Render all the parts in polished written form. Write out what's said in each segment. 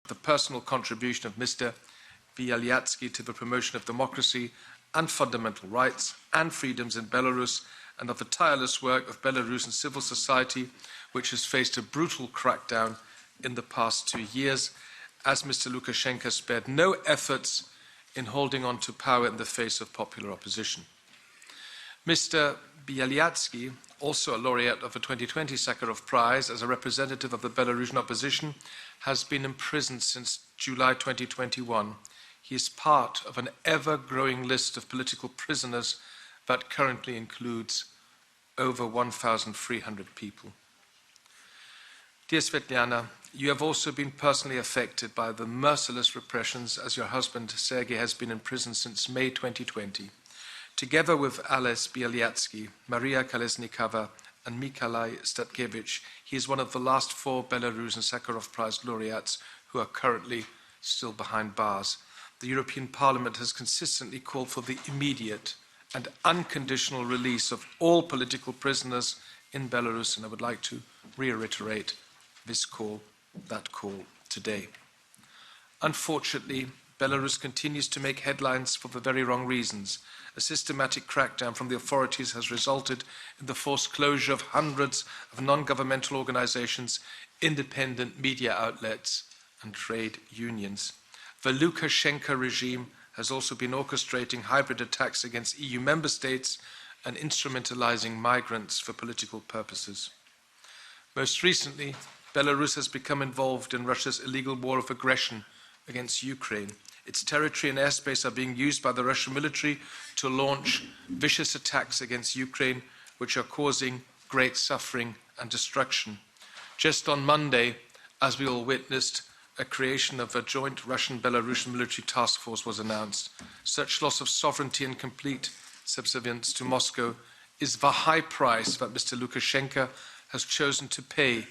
the personal contribution of Mr. Sviatlana to the promotion of democracy and fundamental rights and freedoms in Belarus, and of the tireless work of Belarusian civil society, which has faced a brutal crackdown in the past 2 years, as Mr. Lukashenka spared no efforts in holding on to power in the face of popular opposition. Mr. Sviatlana, also a laureate of the 2020 Sakharov Prize as a representative of the Belarusian opposition, has been imprisoned since July 2021. He is part of an ever-growing list of political prisoners that currently includes over 1,300 people. Dear Sviatlana, you have also been personally affected by the merciless repressions, as your husband Sergei has been in prison since May 2020. Together with Ales Bialyatsky, Maria Kolesnikova, and Mikolai Statkevich, he is one of the last 4 Belarusian Sakharov Prize laureates who are currently still behind bars. The European Parliament has consistently called for the immediate and unconditional release of all political prisoners in Belarus, and I would like to reiterate this call, that call today. Unfortunately, Belarus continues to make headlines for the very wrong reasons. A systematic crackdown from the authorities has resulted in the forced closure of hundreds of non-governmental organizations, independent media outlets, and trade unions. The Lukashenka regime has also been orchestrating hybrid attacks against EU member states and instrumentalizing migrants for political purposes. Most recently, Belarus has become involved in Russia's illegal war of aggression against Ukraine. Its territory and airspace are being used by the Russian military to launch vicious attacks against Ukraine, which are causing great suffering and destruction. Just on Monday, as we all witnessed, a creation of a joint Russian-Belarusian military task force was announced. Such loss of sovereignty and complete subservience to Moscow is the high price that Mr. Lukashenka has chosen to pay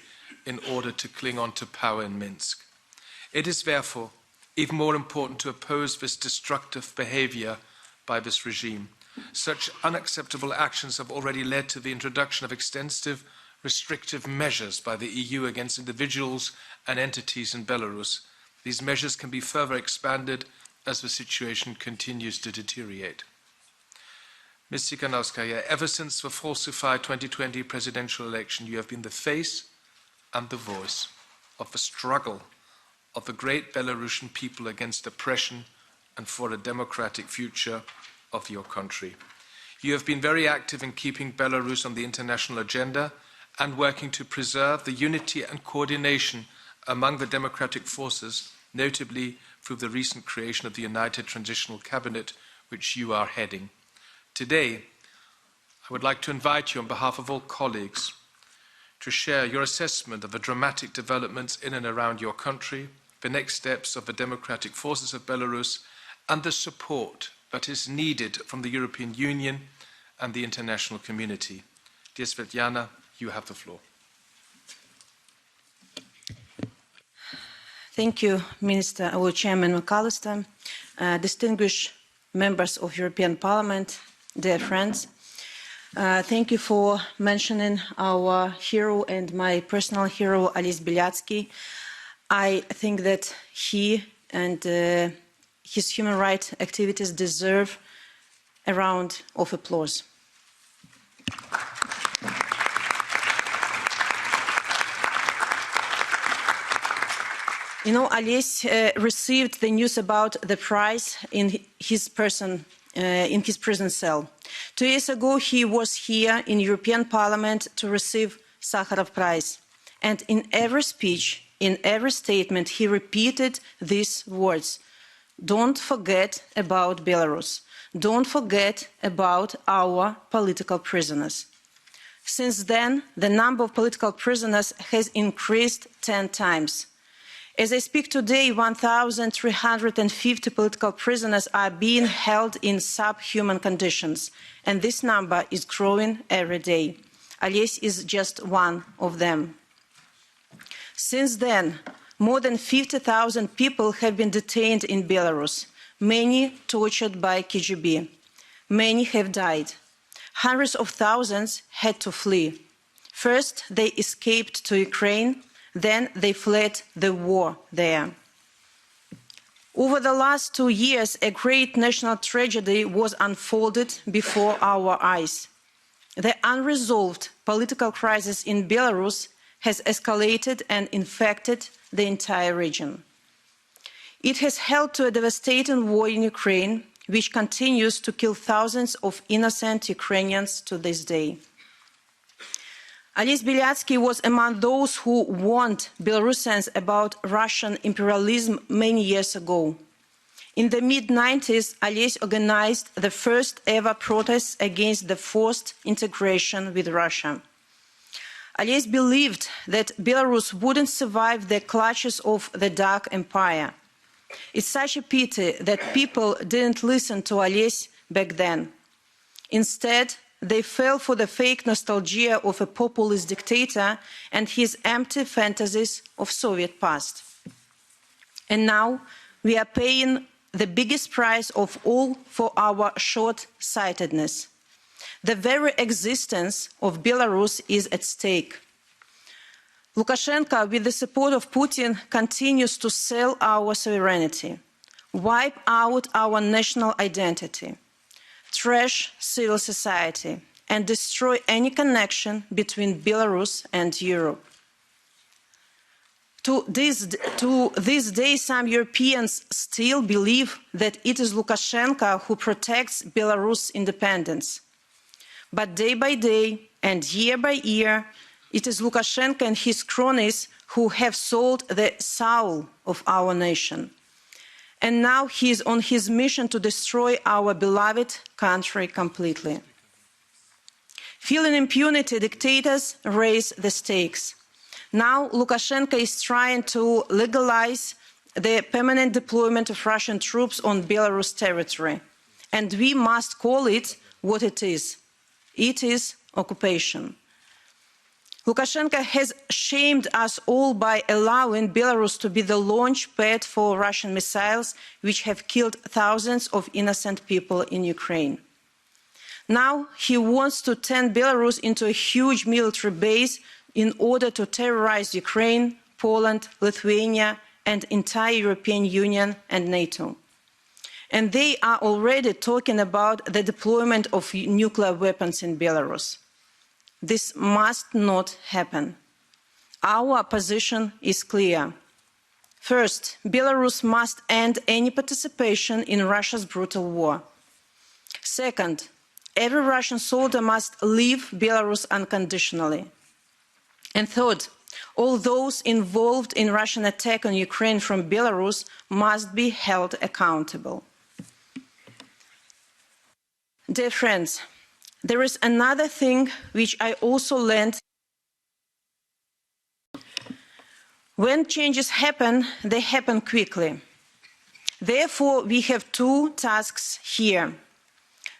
in order to cling on to power in Minsk. It is therefore even more important to oppose this destructive behavior by this regime. Such unacceptable actions have already led to the introduction of extensive restrictive measures by the EU against individuals and entities in Belarus. These measures can be further expanded as the situation continues to deteriorate. Ms. Tsikhanouskaya, ever since the falsified 2020 presidential election, you have been the face and the voice of the struggle of the great Belarusian people against oppression and for a democratic future of your country. You have been very active in keeping Belarus on the international agenda and working to preserve the unity and coordination among the democratic forces, notably through the recent creation of the United Transitional Cabinet, which you are heading. Today, I would like to invite you on behalf of all colleagues to share your assessment of the dramatic developments in and around your country, the next steps of the democratic forces of Belarus, and the support that is needed from the European Union and the international community. Dear Sviatlana, you have the floor. Thank you, Minister, our Chairman McAllister, distinguished members of European Parliament, dear friends. Thank you for mentioning our hero and my personal hero, Ales Bialyatsky. I think that he and his human rights activities deserve a round of applause. You know, Ales received the news about the prize in his prison cell. 2 years ago, he was here in European Parliament to receive Sakharov Prize. And in every speech, in every statement, he repeated these words: don't forget about Belarus. Don't forget about our political prisoners. Since then, the number of political prisoners has increased 10 times. As I speak today, 1,350 political prisoners are being held in subhuman conditions, and this number is growing every day. Ales is just one of them. Since then, more than 50,000 people have been detained in Belarus, many tortured by KGB. Many have died. Hundreds of thousands had to flee. First, they escaped to Ukraine. Then they fled the war there. Over the last 2 years, a great national tragedy was unfolded before our eyes. The unresolved political crisis in Belarus has escalated and infected the entire region. It has held to a devastating war in Ukraine, which continues to kill thousands of innocent Ukrainians to this day. Ales Bialiatsky was among those who warned Belarusians about Russian imperialism many years ago. In the mid-90s, Ales organized the first ever protests against the forced integration with Russia. Ales believed that Belarus wouldn't survive the clutches of the Dark Empire. It's such a pity that people didn't listen to Ales back then. Instead, they fell for the fake nostalgia of a populist dictator and his empty fantasies of Soviet past. And now we are paying the biggest price of all for our short-sightedness. The very existence of Belarus is at stake. Lukashenko, with the support of Putin, continues to sell our sovereignty, wipe out our national identity, trash civil society, and destroy any connection between Belarus and Europe. To this day, some Europeans still believe that it is Lukashenko who protects Belarus' independence. But day by day and year by year, it is Lukashenko and his cronies who have sold the soul of our nation. And now he is on his mission to destroy our beloved country completely. Feeling impunity, dictators raise the stakes. Now Lukashenko is trying to legalize the permanent deployment of Russian troops on Belarus territory. And we must call it what it is. It is occupation. Lukashenko has shamed us all by allowing Belarus to be the launch pad for Russian missiles, which have killed thousands of innocent people in Ukraine. Now he wants to turn Belarus into a huge military base in order to terrorize Ukraine, Poland, Lithuania, and entire European Union and NATO. And they are already talking about the deployment of nuclear weapons in Belarus. This must not happen. Our position is clear. First, Belarus must end any participation in Russia's brutal war. Second, every Russian soldier must leave Belarus unconditionally. And third, all those involved in Russian attack on Ukraine from Belarus must be held accountable. Dear friends, there is another thing which I also learned. When changes happen, they happen quickly. Therefore, we have two tasks here.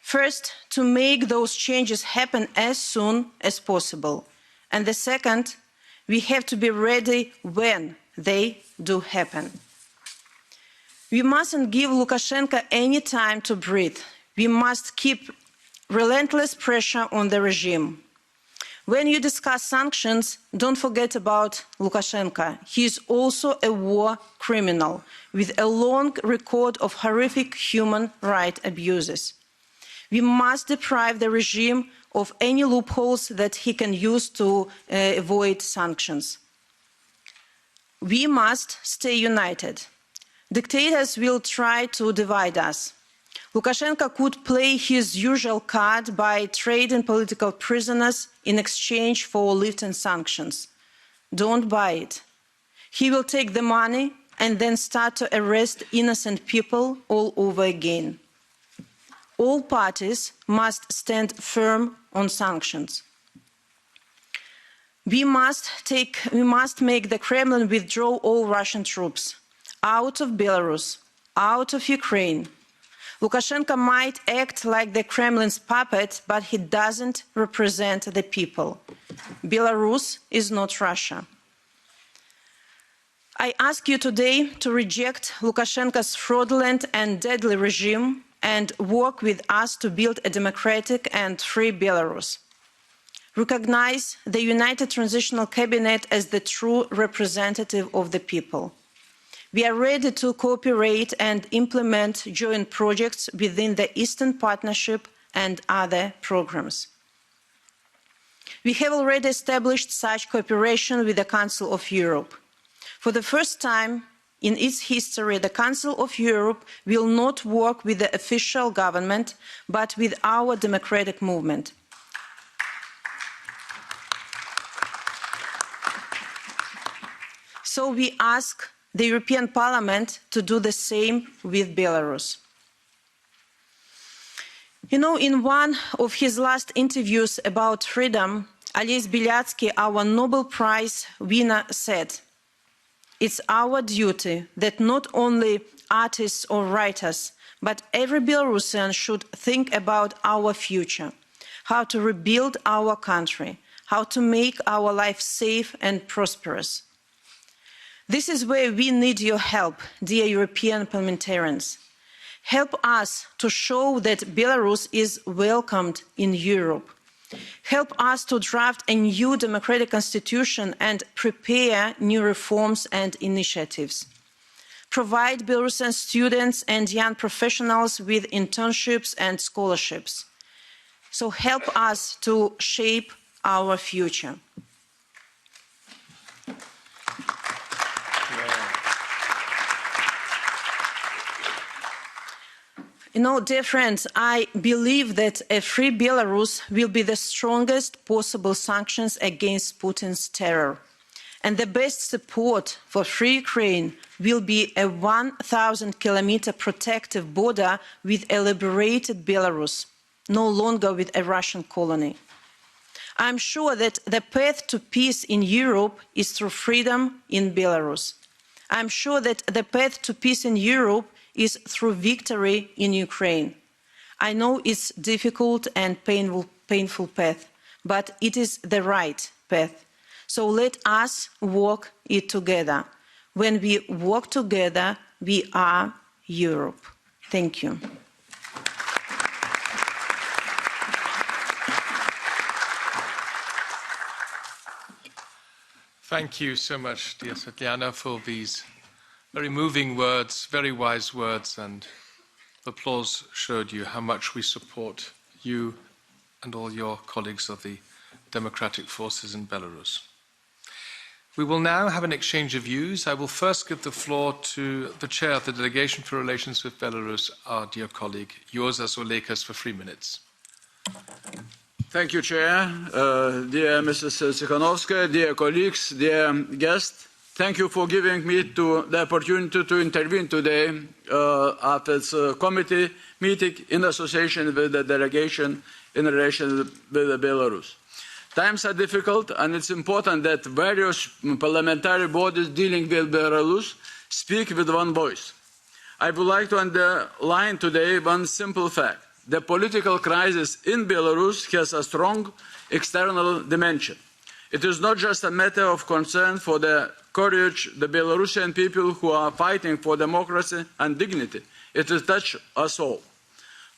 First, to make those changes happen as soon as possible. And the second, we have to be ready when they do happen. We mustn't give Lukashenko any time to breathe. We must keep relentless pressure on the regime. When you discuss sanctions, don't forget about Lukashenko. He is also a war criminal with a long record of horrific human rights abuses. We must deprive the regime of any loopholes that he can use to avoid sanctions. We must stay united. Dictators will try to divide us. Lukashenko could play his usual card by trading political prisoners in exchange for lifting sanctions. Don't buy it. He will take the money and then start to arrest innocent people all over again. All parties must stand firm on sanctions. We must make the Kremlin withdraw all Russian troops out of Belarus, out of Ukraine. Lukashenko might act like the Kremlin's puppet, but he doesn't represent the people. Belarus is not Russia. I ask you today to reject Lukashenko's fraudulent and deadly regime and work with us to build a democratic and free Belarus. Recognize the United Transitional Cabinet as the true representative of the people. We are ready to cooperate and implement joint projects within the Eastern Partnership and other programs. We have already established such cooperation with the Council of Europe. For the first time in its history, the Council of Europe will not work with the official government, but with our democratic movement. So we ask the European Parliament to do the same with Belarus. You know, in one of his last interviews about freedom, Ales Bialiatski, our Nobel Prize winner, said, "It's our duty that not only artists or writers, but every Belarusian should think about our future, how to rebuild our country, how to make our life safe and prosperous." This is where we need your help, dear European parliamentarians. Help us to show that Belarus is welcomed in Europe. Help us to draft a new democratic constitution and prepare new reforms and initiatives. Provide Belarusian students and young professionals with internships and scholarships. So help us to shape our future. You know, dear friends, I believe that a free Belarus will be the strongest possible sanctions against Putin's terror. And the best support for free Ukraine will be a 1,000-kilometer protective border with a liberated Belarus, no longer with a Russian colony. I'm sure that the path to peace in Europe is through freedom in Belarus. I'm sure that the path to peace in Europe is through victory in Ukraine. I know it's difficult and painful path, but it is the right path. So let us walk it together. When we walk together, we are Europe. Thank you. Thank you so much, dear Sviatlana, for these very moving words, very wise words, and the applause showed you how much we support you and all your colleagues of the democratic forces in Belarus. We will now have an exchange of views. I will first give the floor to the chair of the Delegation for Relations with Belarus, our dear colleague, Juozas Olekas, for 3 minutes. Thank you, Chair. Dear Mrs. Tsikhanouskaya, dear colleagues, dear guests, thank you for giving me the opportunity to intervene today at this committee meeting in association with the delegation in relation with Belarus. Times are difficult, and it's important that various parliamentary bodies dealing with Belarus speak with one voice. I would like to underline today one simple fact. The political crisis in Belarus has a strong external dimension. It is not just a matter of concern for the courage the Belarusian people who are fighting for democracy and dignity. It has touched us all.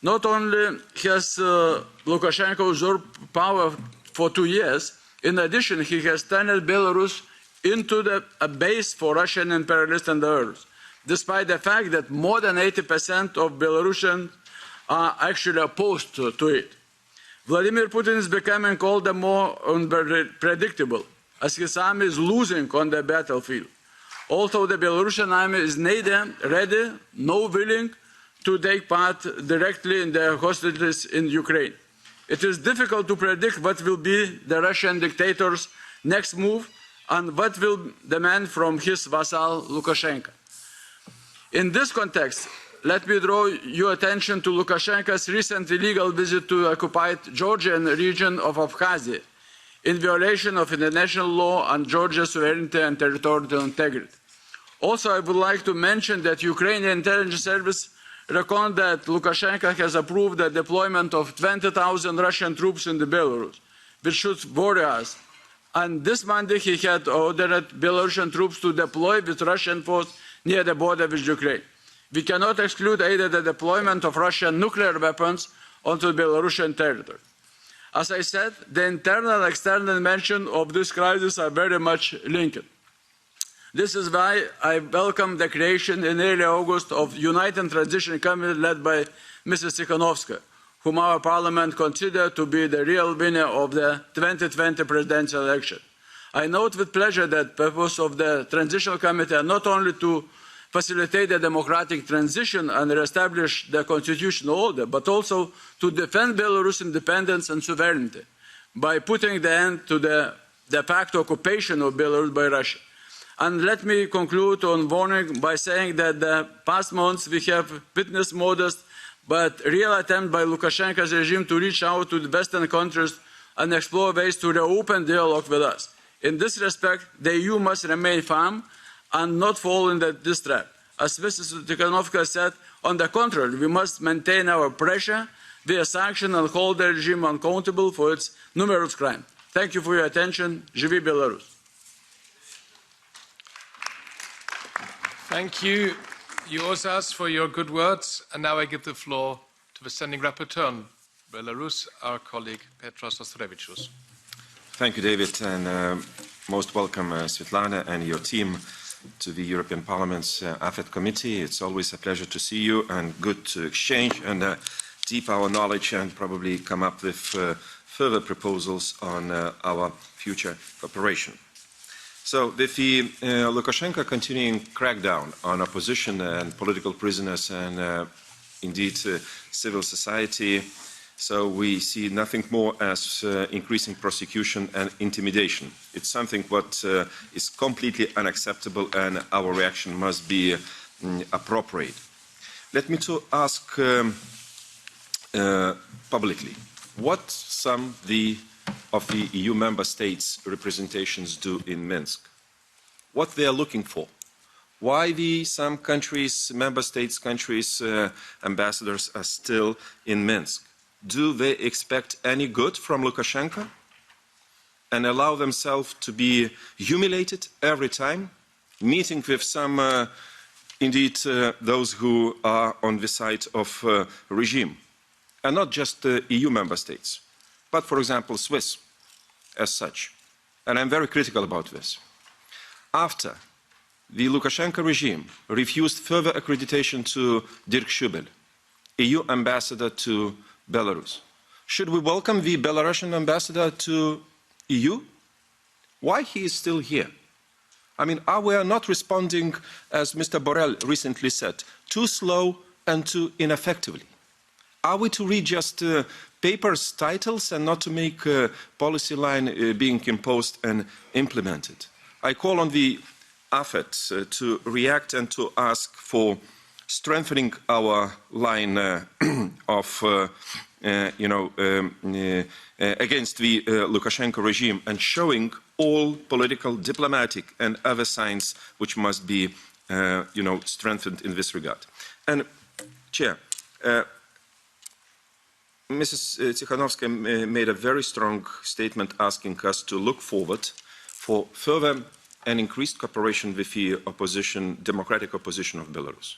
Not only has Lukashenko usurped power for 2 years, in addition, he has turned Belarus into a base for Russian imperialist endeavors, despite the fact that more than 80% of Belarusians are actually opposed to it. Vladimir Putin is becoming all the more unpredictable, as his army is losing on the battlefield. Although the Belarusian army is neither ready nor willing to take part directly in the hostilities in Ukraine. It is difficult to predict what will be the Russian dictator's next move and what will demand from his vassal Lukashenko. In this context, let me draw your attention to Lukashenko's recent illegal visit to the occupied Georgian region of Abkhazia, in violation of international law and Georgia's sovereignty and territorial integrity. Also, I would like to mention that Ukrainian intelligence service reckoned that Lukashenko has approved the deployment of 20,000 Russian troops in Belarus, which should worry us. And this Monday, he had ordered Belarusian troops to deploy with Russian force near the border with Ukraine. We cannot exclude either the deployment of Russian nuclear weapons onto Belarusian territory. As I said, the internal and external dimension of this crisis are very much linked. This is why I welcome the creation in early August of United Transition Committee led by Mrs. Tsikhanouskaya, whom our Parliament considers to be the real winner of the 2020 presidential election. I note with pleasure that the purpose of the Transitional Committee are not only to facilitate the democratic transition and reestablish the constitutional order, but also to defend Belarus independence and sovereignty by putting the end to the de facto occupation of Belarus by Russia. And let me conclude on warning by saying that the past months we have witnessed modest but real attempt by Lukashenko's regime to reach out to the Western countries and explore ways to reopen dialogue with us. In this respect, the EU must remain firm and not fall into this trap. As Mrs. Tikhanovskaya said, on the contrary, we must maintain our pressure via sanction and hold the regime accountable for its numerous crimes. Thank you for your attention. Живи Belarus. Thank you, Juozas, for your good words. And now I give the floor to the Standing Rapporteur on Belarus, our colleague Petros Austrevicius. Thank you, David, and most welcome, Sviatlana and your team to the European Parliament's AFET Committee. It's always a pleasure to see you and good to exchange and deep our knowledge and probably come up with further proposals on our future cooperation. So with the Lukashenko continuing crackdown on opposition and political prisoners and indeed civil society, so we see nothing more as increasing prosecution and intimidation. It's something what is completely unacceptable and our reaction must be appropriate. Let me to ask publicly, what some of the EU member states' representations do in Minsk? What they are looking for? Why some countries, member states' countries' ambassadors are still in Minsk? Do they expect any good from Lukashenko and allow themselves to be humiliated every time, meeting with some, indeed, those who are on the side of regime, and not just EU member states, but, for example, Swiss as such. And I'm very critical about this. After the Lukashenko regime refused further accreditation to Dirk Schubel, EU ambassador to Belarus, should we welcome the Belarusian ambassador to EU? Why he is still here? I mean, are we not responding, as Mr. Borrell recently said, too slow and too ineffectively? Are we to read just papers, titles, and not to make a policy line being imposed and implemented? I call on the AFET to react and to ask for strengthening our line of, against the Lukashenko regime and showing all political, diplomatic and other signs which must be, strengthened in this regard. And, Chair, Mrs. Tsikhanouskaya made a very strong statement asking us to look forward for further and increased cooperation with the opposition, democratic opposition of Belarus.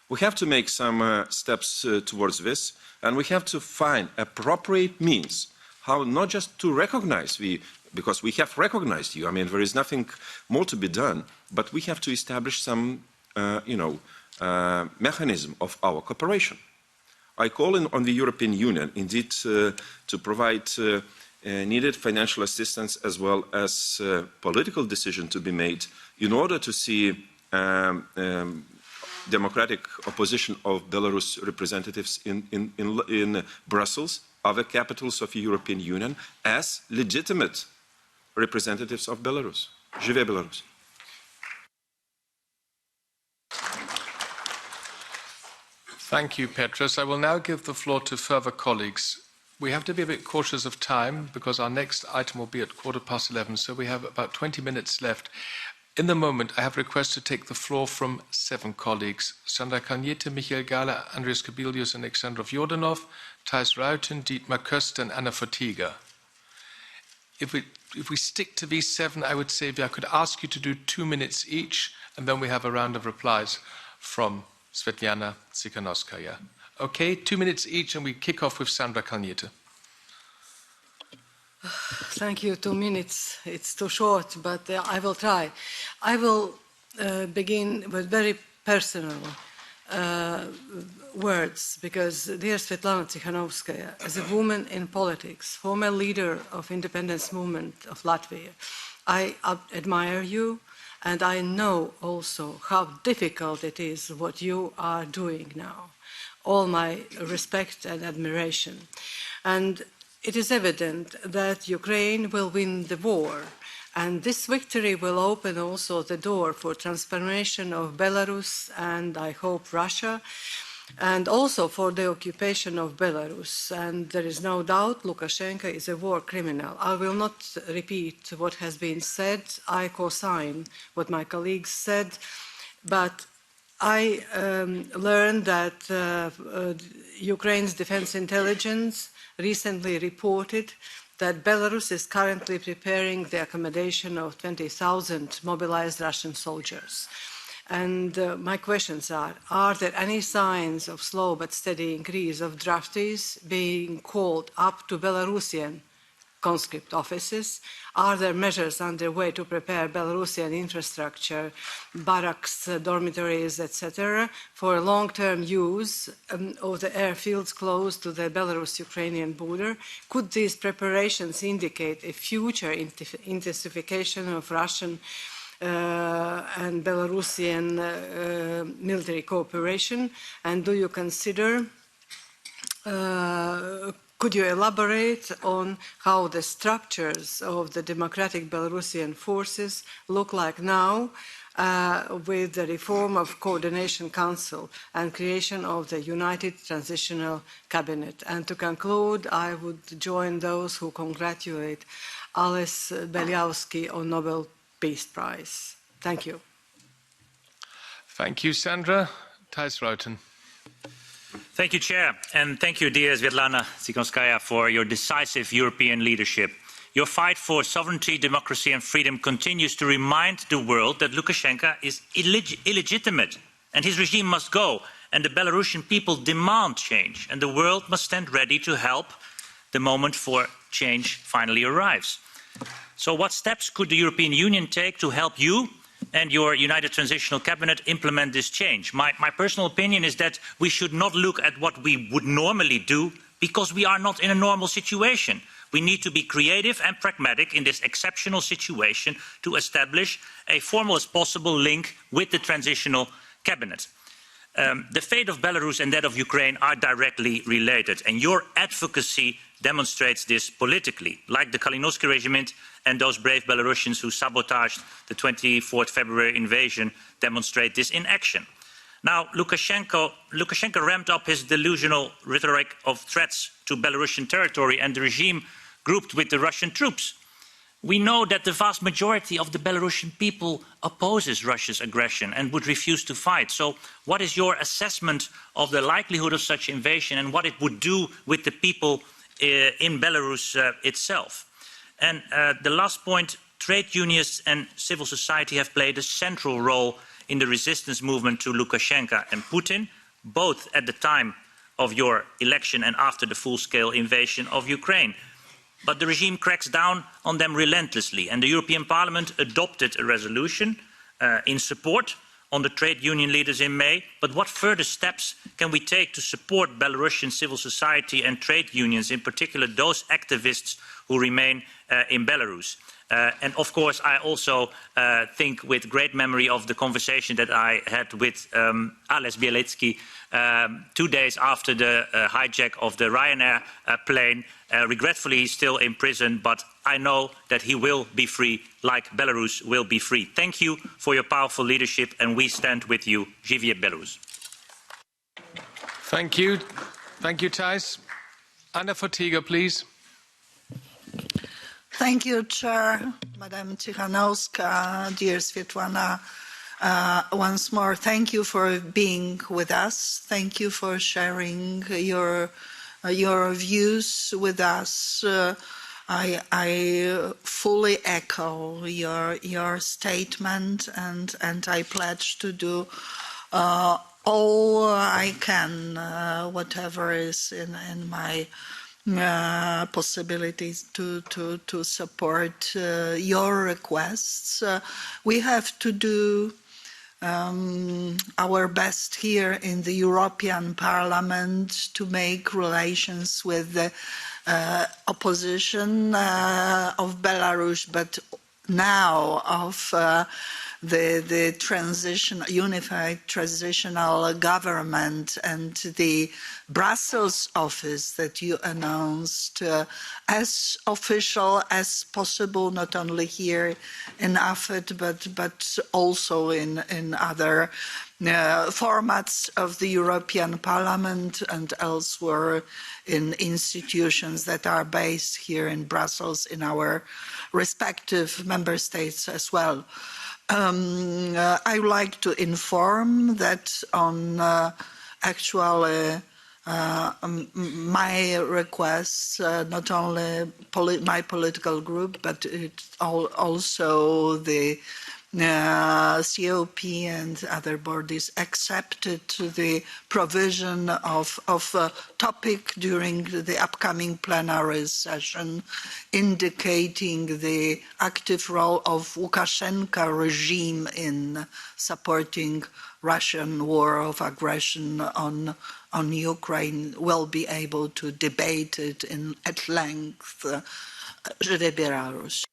We have to make some steps towards this, and we have to find appropriate means how not just to recognize because we have recognized you. I mean, there is nothing more to be done, but we have to establish some, mechanism of our cooperation. I call on the European Union, indeed, to provide needed financial assistance as well as political decision to be made in order to see democratic opposition of Belarus representatives in Brussels, other capitals of the European Union, as legitimate representatives of Belarus. Живе Belarus. Thank you, Petros. I will now give the floor to further colleagues. We have to be a bit cautious of time because our next item will be at 11:15, so we have about 20 minutes left. In the moment, I have requests to take the floor from 7 colleagues: Sandra Kalniete, Michael Gahler, Andreas Kubilius, and Alexandrov Jordanov, Thijs Ruiten, Dietmar Köster, and Anna Fotyga. If we stick to these 7, I would say I could ask you to do 2 minutes each, and then we have a round of replies from Sviatlana Tsikhanouskaya. Okay, 2 minutes each, and we kick off with Sandra Kalniete. Thank you. 2 minutes, it's too short, but I will try. I will begin with very personal words, because dear Sviatlana Tsikhanouskaya, as a woman in politics, former leader of independence movement of Latvia, I admire you, and I know also how difficult it is what you are doing now. All my respect and admiration. And it is evident that Ukraine will win the war, and this victory will open also the door for transformation of Belarus and, I hope, Russia, and also for the occupation of Belarus. And there is no doubt Lukashenko is a war criminal. I will not repeat what has been said. I co-sign what my colleagues said, but I learned that Ukraine's defense intelligence recently reported that Belarus is currently preparing the accommodation of 20,000 mobilized Russian soldiers. And my questions are there any signs of slow but steady increase of draftees being called up to Belarusian conscript offices? Are there measures underway to prepare Belarusian infrastructure, barracks, dormitories, etc., for long-term use of the airfields close to the Belarus-Ukrainian border? Could these preparations indicate a future intensification of Russian and Belarusian military cooperation? And do you consider could you elaborate on how the structures of the democratic Belarusian forces look like now with the reform of Coordination Council and creation of the United Transitional Cabinet? And to conclude, I would join those who congratulate Alice Beliausky on Nobel Peace Prize. Thank you. Thank you, Sandra. Thijs Ruiten. Thank you, Chair, and thank you, dear Sviatlana Tsikhanouskaya, for your decisive European leadership. Your fight for sovereignty, democracy and freedom continues to remind the world that Lukashenko is illegitimate and his regime must go, and the Belarusian people demand change, and the world must stand ready to help the moment for change finally arrives. So what steps could the European Union take to help you and your United Transitional Cabinet implement this change? My personal opinion is that we should not look at what we would normally do, because we are not in a normal situation. We need to be creative and pragmatic in this exceptional situation to establish a formal as possible link with the Transitional Cabinet. The fate of Belarus and that of Ukraine are directly related, and your advocacy demonstrates this politically, like the Kalinowski regime and those brave Belarusians who sabotaged the 24th February invasion demonstrate this in action. Now, Lukashenko ramped up his delusional rhetoric of threats to Belarusian territory, and the regime grouped with the Russian troops. We know that the vast majority of the Belarusian people opposes Russia's aggression and would refuse to fight. So what is your assessment of the likelihood of such invasion and what it would do with the people in Belarus itself? And the last point, trade unions and civil society have played a central role in the resistance movement to Lukashenko and Putin, both at the time of your election and after the full-scale invasion of Ukraine. But the regime cracks down on them relentlessly, and the European Parliament adopted a resolution in support on the trade union leaders in May. But what further steps can we take to support Belarusian civil society and trade unions, in particular those activists who remain in Belarus? And of course, I also think with great memory of the conversation that I had with Ales Bieletsky 2 days after the hijack of the Ryanair plane. Regretfully, he's still in prison, but I know that he will be free, like Belarus will be free. Thank you for your powerful leadership, and we stand with you. Živje Belarus. Thank you. Thank you, Thijs. Anna Fotyga, please. Thank you, Chair, Madam Tichanowska, dear Sviatlana. Once more, thank you for being with us. Thank you for sharing your views with us. I fully echo your statement, and I pledge to do all I can, whatever is in my possibilities to support your requests. We have to do our best here in the European Parliament to make relations with the opposition of Belarus, but now of the unified transitional government and the Brussels office that you announced as official as possible, not only here in AFET, but also in other formats of the European Parliament and elsewhere in institutions that are based here in Brussels in our respective member states as well. I would like to inform that on actually my requests, not only my political group, but also the COP and other bodies accepted the provision of a topic during the upcoming plenary session, indicating the active role of Lukashenka regime in supporting Russian war of aggression on Ukraine. Will be able to debate it at length. Belarus.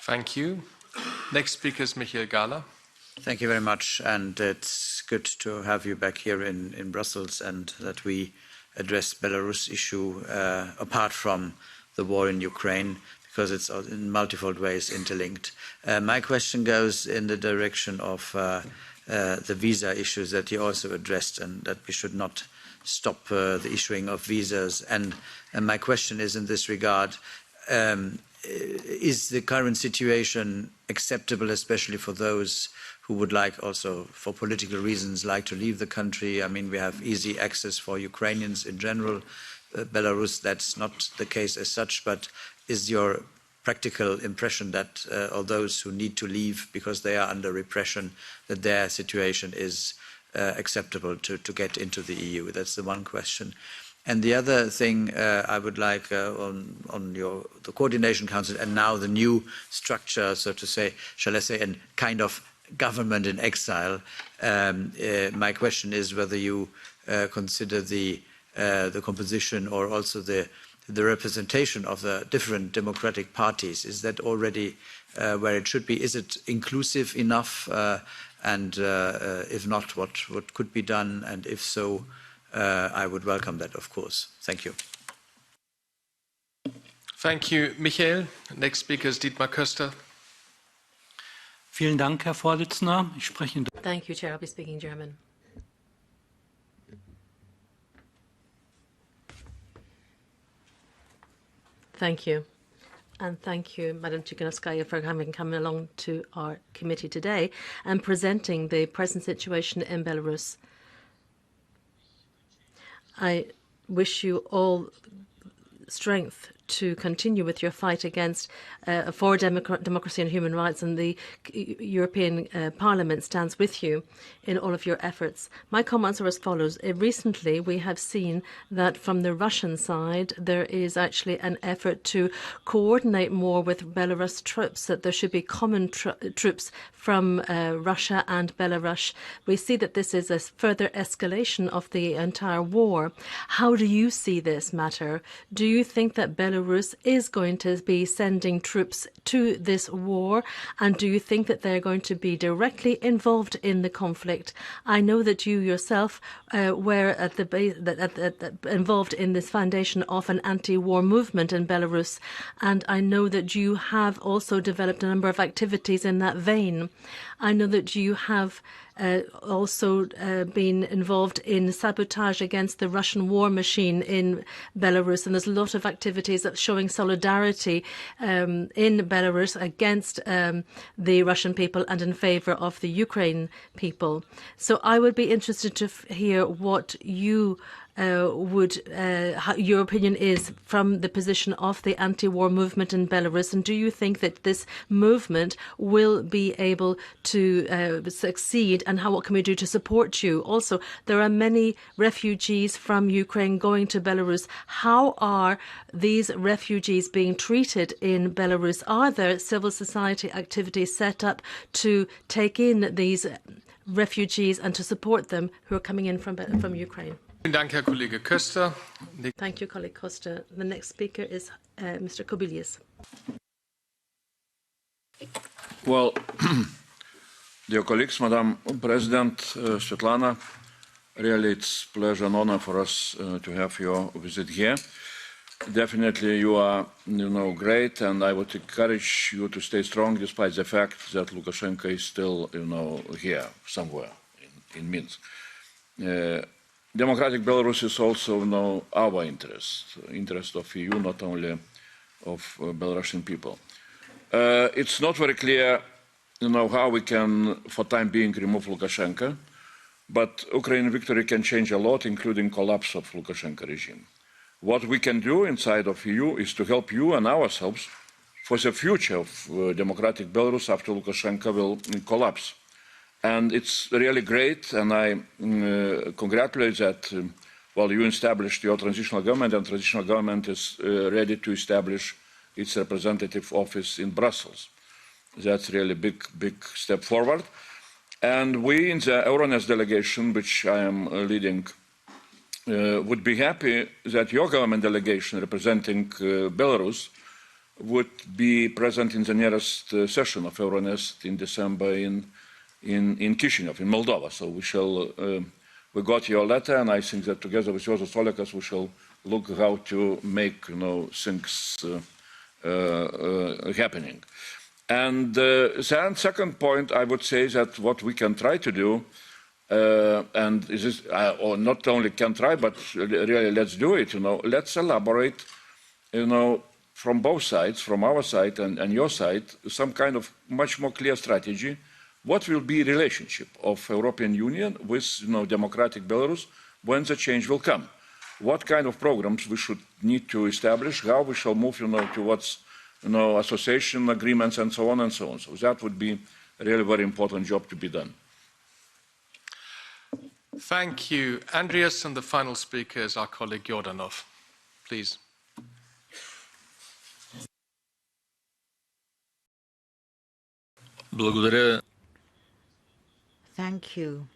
Thank you. Next speaker is Michael Gahler. Thank you very much, and it's good to have you back here in Brussels and that we address Belarus issue apart from the war in Ukraine, because it's in multiple ways interlinked. My question goes in the direction of the visa issues that you also addressed, and that we should not stop the issuing of visas. And my question is in this regard, is the current situation acceptable, especially for those who would like also, for political reasons, like to leave the country? I mean, we have easy access for Ukrainians in general. Belarus, that's not the case as such, but is your practical impression that all those who need to leave because they are under repression, that their situation is acceptable to get into the EU? That's the one question. And the other thing I would like on the Coordination Council and now the new structure, so to say, shall I say, a kind of government in exile. My question is whether you consider the composition or also the representation of the different democratic parties. Is that already where it should be? Is it inclusive enough? And if not, what could be done? And if so, I would welcome that, of course. Thank you. Thank you, Michael. Next speaker is Dietmar Köster. Vielen Dank, Herr Vorsitzender. Ich spreche in Thank you, Chair. I'll be speaking German. Thank you. And thank you, Madam Tsikhanouskaya, for having come along to our committee today and presenting the present situation in Belarus. I wish you all strength to continue with your fight against for democracy and human rights, and the European Parliament stands with you in all of your efforts. My comments are as follows. Recently, we have seen that from the Russian side, there is actually an effort to coordinate more with Belarus troops, that there should be common troops from Russia and Belarus. We see that this is a further escalation of the entire war. How do you see this matter? Do you think that Belarus is going to be sending troops to this war? And do you think that they're going to be directly involved in the conflict? I know that you yourself were at the involved in this foundation of an anti-war movement in Belarus, and I know that you have also developed a number of activities in that vein. I know that you have also been involved in sabotage against the Russian war machine in Belarus, and there's a lot of activities that showing solidarity in Belarus against the Russian people and in favor of the Ukraine people. So I would be interested to hear what you your opinion is from the position of the anti-war movement in Belarus, and do you think that this movement will be able to succeed, and what can we do to support you? Also, there are many refugees from Ukraine going to Belarus. How are these refugees being treated in Belarus? Are there civil society activities set up to take in these refugees and to support them who are coming in from Ukraine? Thank you, colleague Costa. The next speaker is Mr. Kobilius. Well, dear colleagues, Madam President, Sviatlana, really it's a pleasure and honor for us to have your visit here. Definitely you are, great, and I would encourage you to stay strong despite the fact that Lukashenko is still, here somewhere in Minsk. Democratic Belarus is also our interest of EU, not only of Belarusian people. It's not very clear, how we can, for time being, remove Lukashenko, but Ukraine victory can change a lot, including collapse of Lukashenko regime. What we can do inside of EU is to help you and ourselves for the future of democratic Belarus after Lukashenko will collapse. And it's really great, and I congratulate that, you established your transitional government, and transitional government is ready to establish its representative office in Brussels. That's really a big step forward. And we in the Euronest delegation, which I am leading, would be happy that your government delegation representing Belarus would be present in the nearest session of Euronest in December in Chisinau, in Moldova. So we got your letter, and I think that together with Joseph Olekas we shall look how to make things happening. And then second point, I would say that what we can try to do, and or not only can try, but really let's do it. Let's elaborate, from both sides, from our side and your side, some kind of much more clear strategy. What will be the relationship of European Union with democratic Belarus when the change will come? What kind of programs we should need to establish? How we shall move towards association agreements and so on and so on. So that would be a really very important job to be done. Thank you, Andreas, and the final speaker is our colleague Yordanov. Please. Thank you,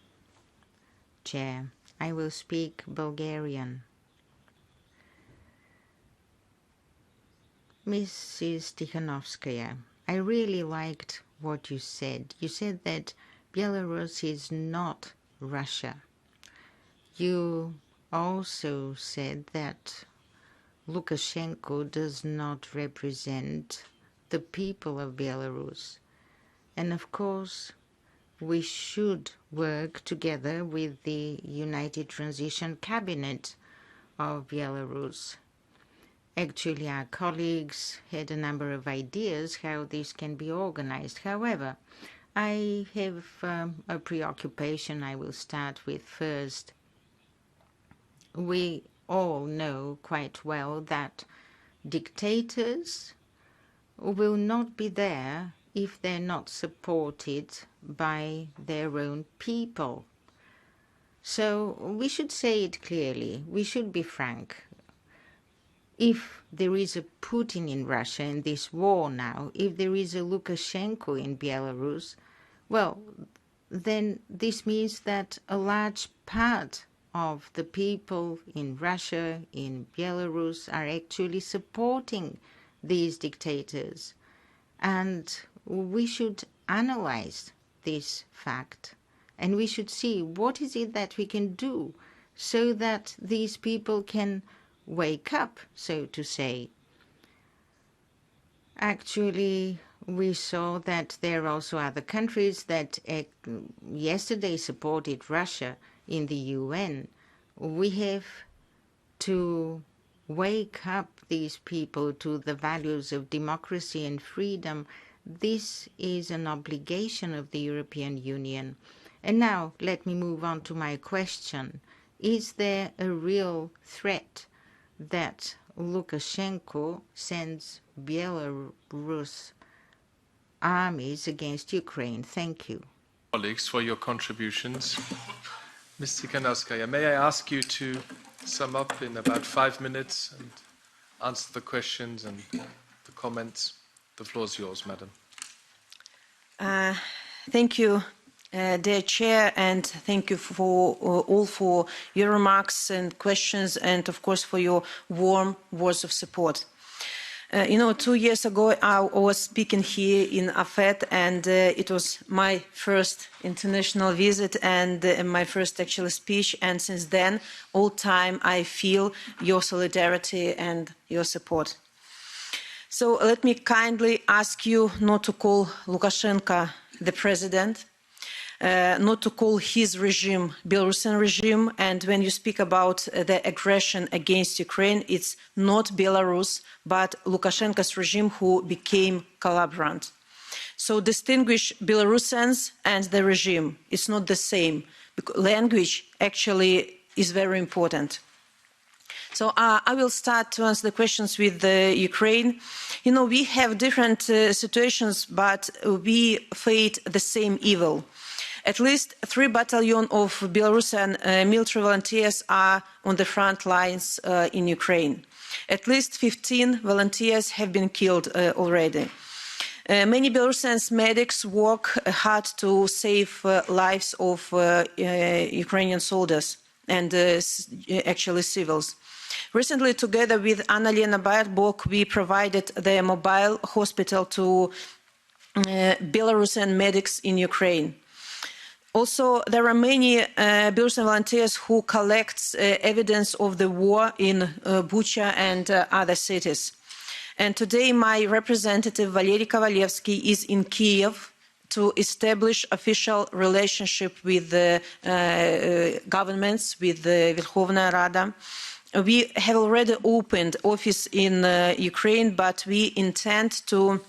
Chair. I will speak Bulgarian. Mrs. Tikhanovskaya, I really liked what you said. You said that Belarus is not Russia. You also said that Lukashenko does not represent the people of Belarus. And of course, we should work together with the United Transition Cabinet of Belarus. Actually, our colleagues had a number of ideas how this can be organized. However, I have a preoccupation I will start with first. We all know quite well that dictators will not be there if they're not supported by their own people. So we should say it clearly. We should be frank. If there is a Putin in Russia in this war now, if there is a Lukashenko in Belarus, well, then this means that a large part of the people in Russia, in Belarus, are actually supporting these dictators. And we should analyze this fact, and we should see what is it that we can do so that these people can wake up, so to say. Actually, we saw that there are also other countries that yesterday supported Russia in the UN. We have to wake up these people to the values of democracy and freedom. This is an obligation of the European Union. And now let me move on to my question. is there a real threat that Lukashenko sends Belarus armies against Ukraine? Thank you. Colleagues, for your contributions. Ms. Tsikhanouskaya, may I ask you to sum up in about 5 minutes and answer the questions and the comments? The floor is yours, madam. Thank you, dear Chair, and thank you for all for your remarks and questions, and of course for your warm words of support. 2 years ago I was speaking here in AFET, and it was my first international visit and my first actual speech, and since then all time I feel your solidarity and your support. So let me kindly ask you not to call Lukashenko the president, not to call his regime Belarusian regime, and when you speak about the aggression against Ukraine, it's not Belarus, but Lukashenko's regime who became collaborant. So distinguish Belarusians and the regime. It's not the same. Language actually is very important. So I will start to answer the questions with Ukraine. We have different situations, but we fight the same evil. At least 3 battalions of Belarusian military volunteers are on the front lines in Ukraine. At least 15 volunteers have been killed already. Many Belarusian medics work hard to save lives of Ukrainian soldiers and actually civils. Recently, together with Anna-Lena Baerbock, we provided the mobile hospital to Belarusian medics in Ukraine. Also, there are many Belarusian volunteers who collect evidence of the war in Bucha and other cities. And today, my representative, Valery Kovalevsky, is in Kiev to establish official relationship with the governments, with the Verkhovna Rada. We have already opened office in Ukraine, but we intend to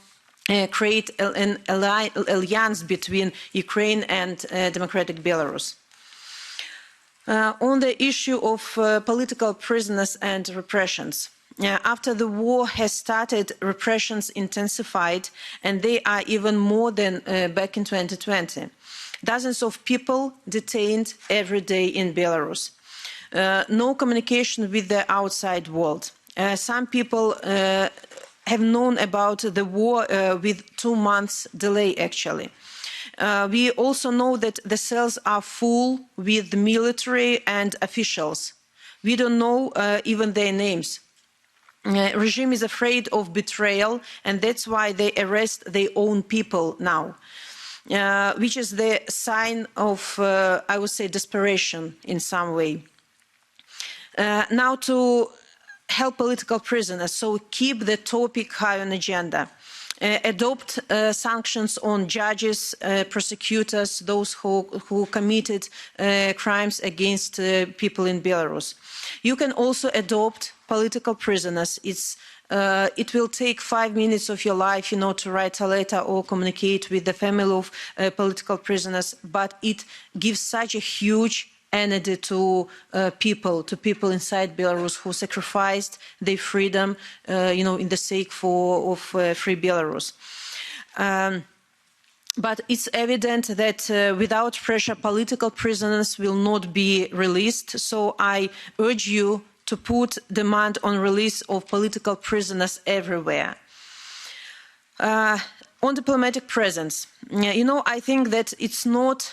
create an alliance between Ukraine and democratic Belarus. On the issue of political prisoners and repressions. After the war has started, repressions intensified, and they are even more than back in 2020. Dozens of people detained every day in Belarus. No communication with the outside world. Some people have known about the war with 2 months delay, actually. We also know that the cells are full with the military and officials. We don't know even their names. Regime is afraid of betrayal, and that's why they arrest their own people now, which is the sign of, I would say, desperation in some way. Now to help political prisoners, so keep the topic high on agenda. Adopt sanctions on judges, prosecutors, those who committed crimes against people in Belarus. You can also adopt political prisoners. It will take 5 minutes of your life, to write a letter or communicate with the family of political prisoners, but it gives such a huge energy to people inside Belarus who sacrificed their freedom, in the sake of free Belarus. But it's evident that without pressure, political prisoners will not be released. So I urge you to put demand on release of political prisoners everywhere. On diplomatic presence, I think that it's not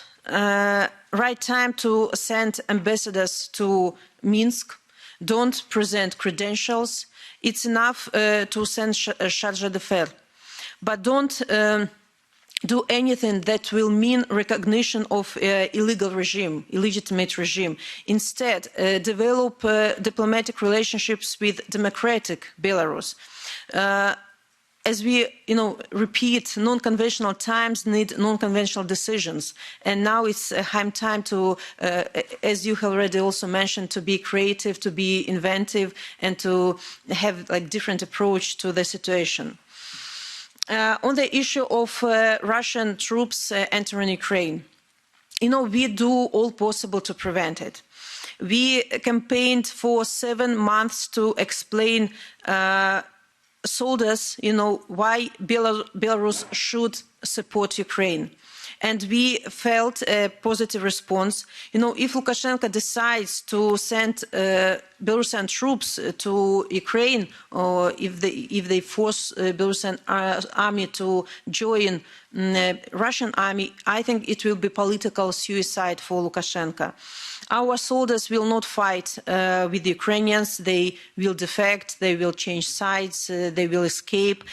right time to send ambassadors to Minsk. Don't present credentials. It's enough to send charge d'affaires, but don't do anything that will mean recognition of illegal regime, illegitimate regime. Instead, develop diplomatic relationships with democratic Belarus. As we, repeat, non-conventional times need non-conventional decisions, and now it's high time to, as you have already also mentioned, to be creative, to be inventive, and to have different approach to the situation. On the issue of Russian troops entering Ukraine, we do all possible to prevent it. We campaigned for 7 months to explain soldiers, why Belarus should support Ukraine. And we felt a positive response. If Lukashenko decides to send Belarusian troops to Ukraine, or if they force Belarusian army to join Russian army, I think it will be political suicide for Lukashenko. Our soldiers will not fight with the Ukrainians. They will defect, they will change sides, they will escape.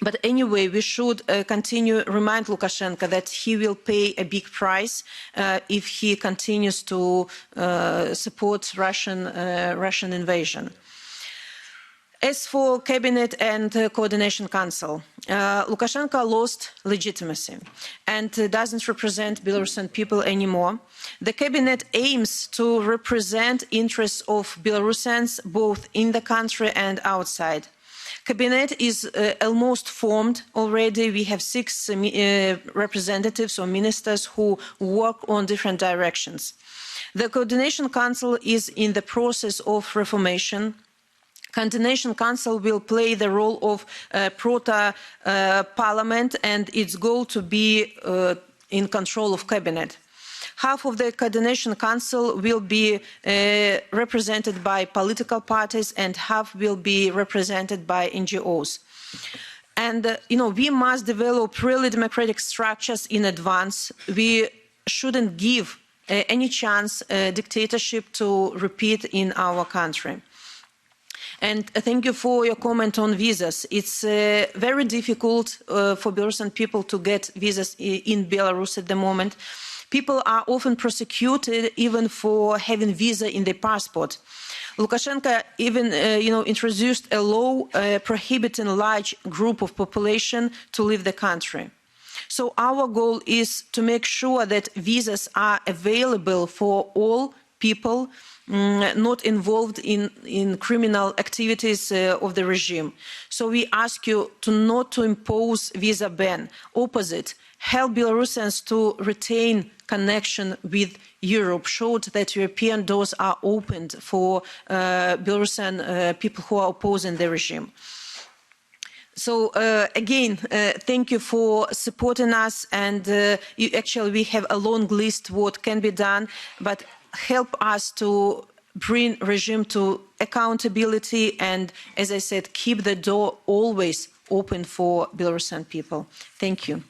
But anyway, we should continue to remind Lukashenko that he will pay a big price if he continues to support Russian invasion. As for Cabinet and Coordination Council, Lukashenko lost legitimacy and doesn't represent Belarusian people anymore. The Cabinet aims to represent interests of Belarusians both in the country and outside. Cabinet is almost formed already. We have 6 representatives or ministers who work on different directions. The Coordination Council is in the process of reformation. Coordination Council will play the role of proto-parliament and its goal to be in control of Cabinet. Half of the Coordination Council will be represented by political parties and half will be represented by NGOs. And, we must develop really democratic structures in advance. We shouldn't give any chance dictatorship to repeat in our country. And thank you for your comment on visas. It's very difficult for Belarusian people to get visas in Belarus at the moment. People are often prosecuted even for having visa in their passport. Lukashenko even, introduced a law prohibiting a large group of population to leave the country. So our goal is to make sure that visas are available for all people not involved in criminal activities of the regime. So we ask you not to impose visa ban. Opposite, help Belarusians to retain connection with Europe, showed that European doors are opened for Belarusian people who are opposing the regime. So again, thank you for supporting us, and actually we have a long list what can be done, but help us to bring regime to accountability and, as I said, keep the door always open for Belarusian people. Thank you.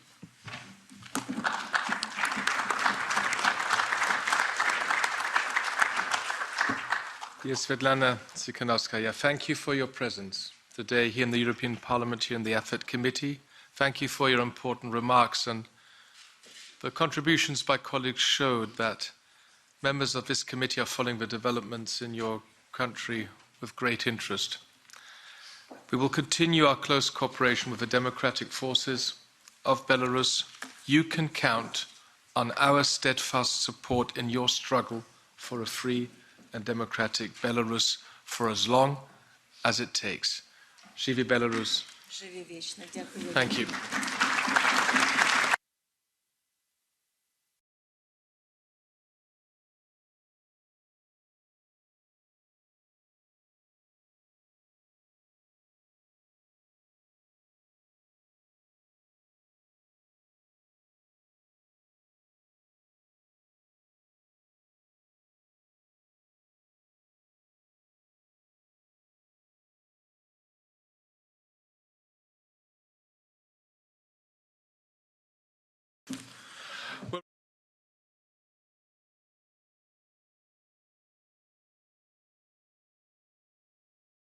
Dear Sviatlana Tsikhanouskaya, thank you for your presence today here in the European Parliament, here in the AFET Committee. Thank you for your important remarks, and the contributions by colleagues showed that members of this committee are following the developments in your country with great interest. We will continue our close cooperation with the democratic forces of Belarus. You can count on our steadfast support in your struggle for a free and democratic Belarus for as long as it takes. Живи Belarus. Thank you.